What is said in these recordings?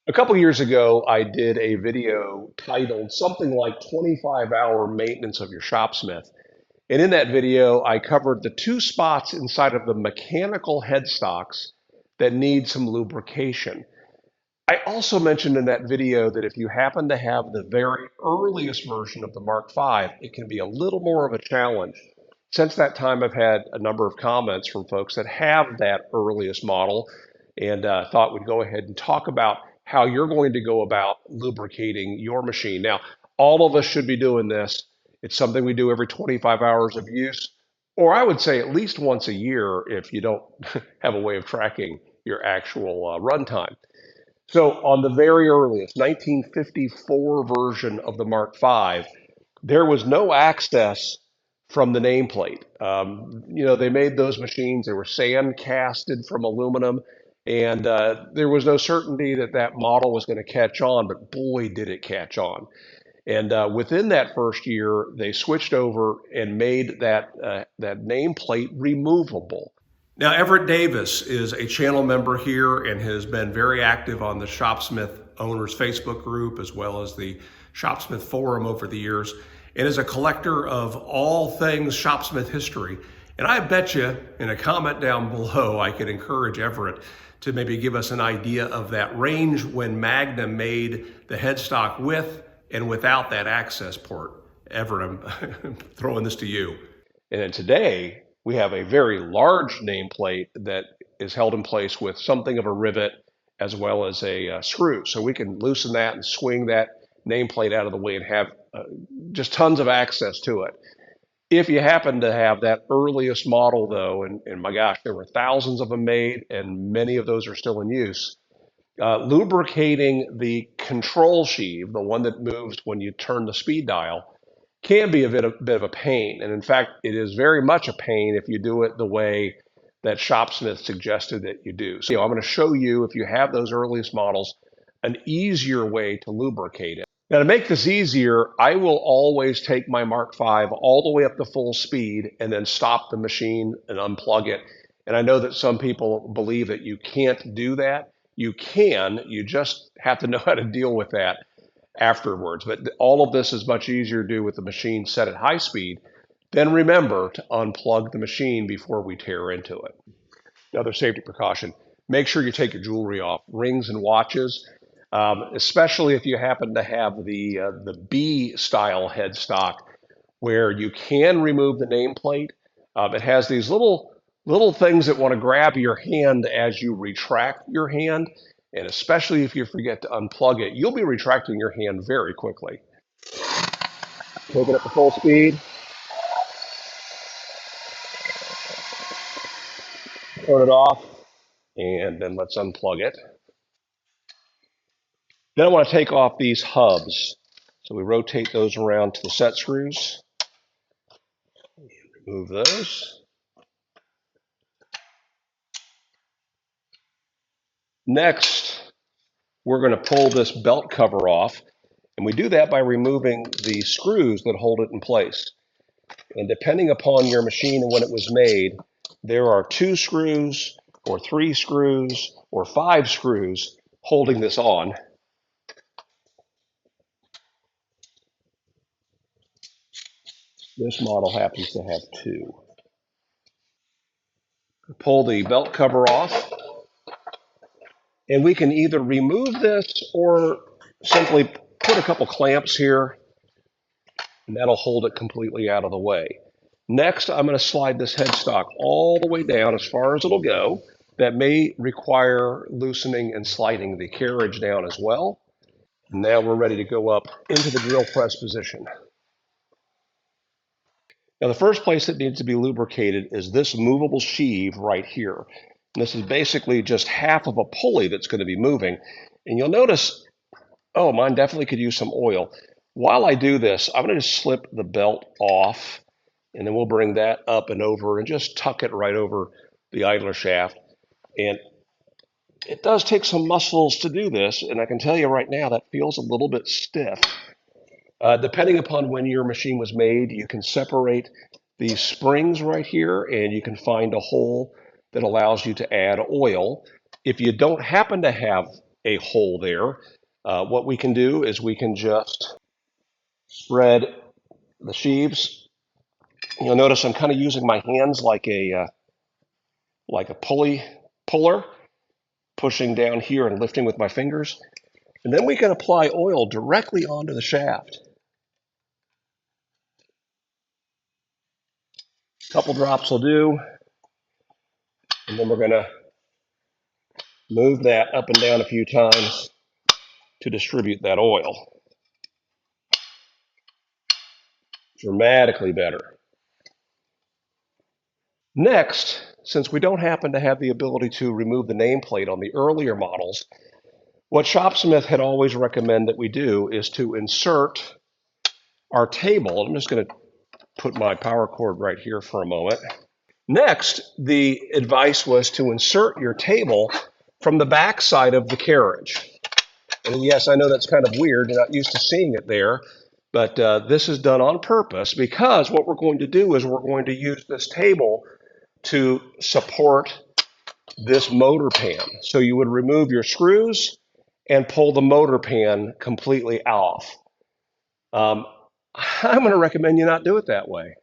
A couple years ago, I did a video titled something like 25-hour maintenance of your Shopsmith. And in that video, I covered the two spots inside of the mechanical headstocks that need some lubrication. I also mentioned in that video that if you happen to have the very earliest version of the Mark V, it can be a little more of a challenge. Since that time, I've had a number of comments from folks that have that earliest model and thought we'd go ahead and talk about how you're going to go about lubricating your machine. Now, all of us should be doing this. It's something we do every 25 hours of use, or I would say at least once a year if you don't have a way of tracking your actual runtime. So on the very earliest 1954 version of the Mark V, there was no access from the nameplate. They made those machines, they were sand casted from aluminum, and there was no certainty that that model was going to catch on, but boy, did it catch on. And within that first year, they switched over and made that nameplate removable. Now, Everett Davis is a channel member here and has been very active on the Shopsmith Owners Facebook group as well as the Shopsmith Forum over the years, and is a collector of all things Shopsmith history. And I bet you in a comment down below, I could encourage Everett to maybe give us an idea of that range when Magna made the headstock with and without that access port. Everett, I'm throwing this to you. And then today, we have a very large nameplate that is held in place with something of a rivet as well as a screw. So we can loosen that and swing that nameplate out of the way and have just tons of access to it. If you happen to have that earliest model though, and my gosh, there were thousands of them made and many of those are still in use, lubricating the control sheave, the one that moves when you turn the speed dial, can be a bit of a pain. And in fact, it is very much a pain if you do it the way that Shopsmith suggested that you do. So I'm going to show you, if you have those earliest models, an easier way to lubricate it. Now, to make this easier, I will always take my Mark V all the way up to full speed and then stop the machine and unplug it. And I know that some people believe that you can't do that. You can, you just have to know how to deal with that afterwards. But all of this is much easier to do with the machine set at high speed. Then remember to unplug the machine before we tear into it. Another safety precaution, make sure you take your jewelry off, rings and watches, especially if you happen to have the B style headstock where you can remove the nameplate. It has these little things that want to grab your hand as you retract your hand. And especially if you forget to unplug it, you'll be retracting your hand very quickly. Take it up to full speed. Turn it off. And then let's unplug it. Then I want to take off these hubs. So we rotate those around to the set screws. Remove those. Next, we're going to pull this belt cover off, and we do that by removing the screws that hold it in place. And depending upon your machine and when it was made, there are 2 screws or 3 screws or 5 screws holding this on. This model happens to have 2. Pull the belt cover off. And we can either remove this or simply put a couple clamps here, and that'll hold it completely out of the way. Next, I'm going to slide this headstock all the way down as far as it'll go. That may require loosening and sliding the carriage down as well. Now we're ready to go up into the drill press position. Now the first place that needs to be lubricated is this movable sheave right here. This is basically just half of a pulley that's going to be moving. And you'll notice, oh, mine definitely could use some oil. While I do this, I'm going to just slip the belt off, and then we'll bring that up and over and just tuck it right over the idler shaft. And it does take some muscles to do this, and I can tell you right now that feels a little bit stiff. Depending upon when your machine was made, you can separate these springs right here, and you can find a hole that allows you to add oil. If you don't happen to have a hole there. What we can do is we can just spread the sheaves. You'll notice I'm kind of using my hands like a puller, pushing down here and lifting with my fingers. And then we can apply oil directly onto the shaft. A couple drops will do. And then we're going to move that up and down a few times to distribute that oil. Dramatically better. Next, since we don't happen to have the ability to remove the nameplate on the earlier models, what Shopsmith had always recommended that we do is to insert our table. I'm just going to put my power cord right here for a moment. Next, the advice was to insert your table from the back side of the carriage. And yes, I know that's kind of weird. You're not used to seeing it there, but this is done on purpose because what we're going to do is we're going to use this table to support this motor pan. So you would remove your screws and pull the motor pan completely off. I'm going to recommend you not do it that way.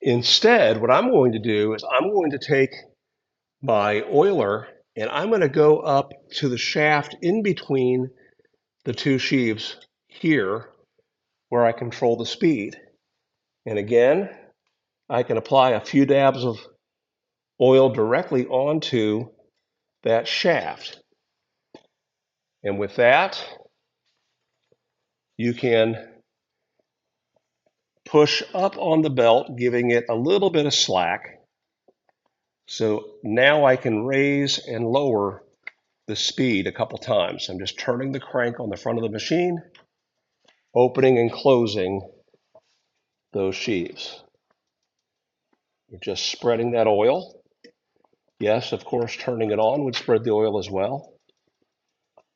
Instead, what I'm going to do is I'm going to take my oiler and I'm going to go up to the shaft in between the two sheaves here where I control the speed. And again, I can apply a few dabs of oil directly onto that shaft. And with that, you can push up on the belt, giving it a little bit of slack. So now I can raise and lower the speed a couple times. I'm just turning the crank on the front of the machine, opening and closing those sheaves. You're just spreading that oil. Yes, of course, turning it on would spread the oil as well.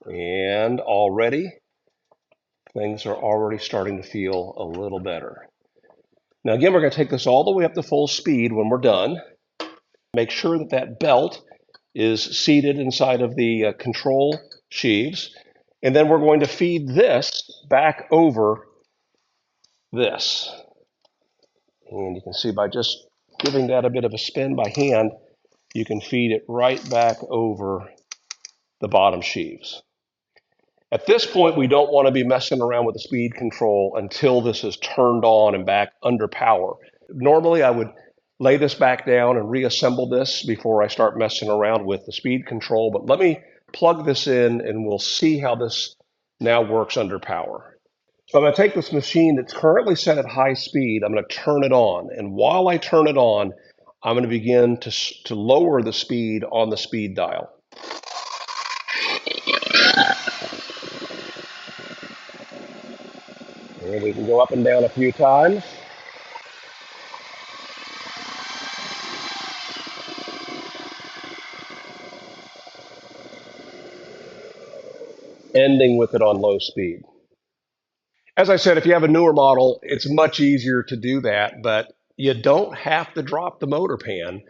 And already, things are already starting to feel a little better. Now again, we're going to take this all the way up to full speed when we're done. Make sure that that belt is seated inside of the control sheaves. And then we're going to feed this back over this. And you can see by just giving that a bit of a spin by hand, you can feed it right back over the bottom sheaves. At this point, we don't want to be messing around with the speed control until this is turned on and back under power. Normally, I would lay this back down and reassemble this before I start messing around with the speed control, but let me plug this in and we'll see how this now works under power. So I'm going to take this machine that's currently set at high speed, I'm going to turn it on, and while I turn it on, I'm going to begin to lower the speed on the speed dial. And we can go up and down a few times. Ending with it on low speed. As I said, if you have a newer model, it's much easier to do that, but you don't have to drop the motor pan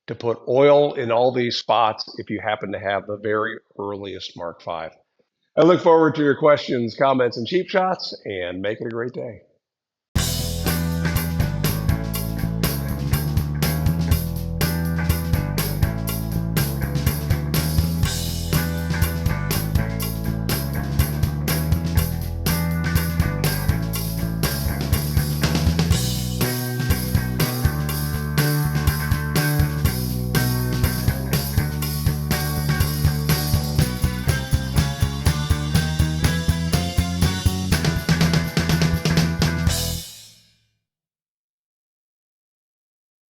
to put oil in all these spots if you happen to have the very earliest Mark V. I look forward to your questions, comments, and cheap shots, and make it a great day.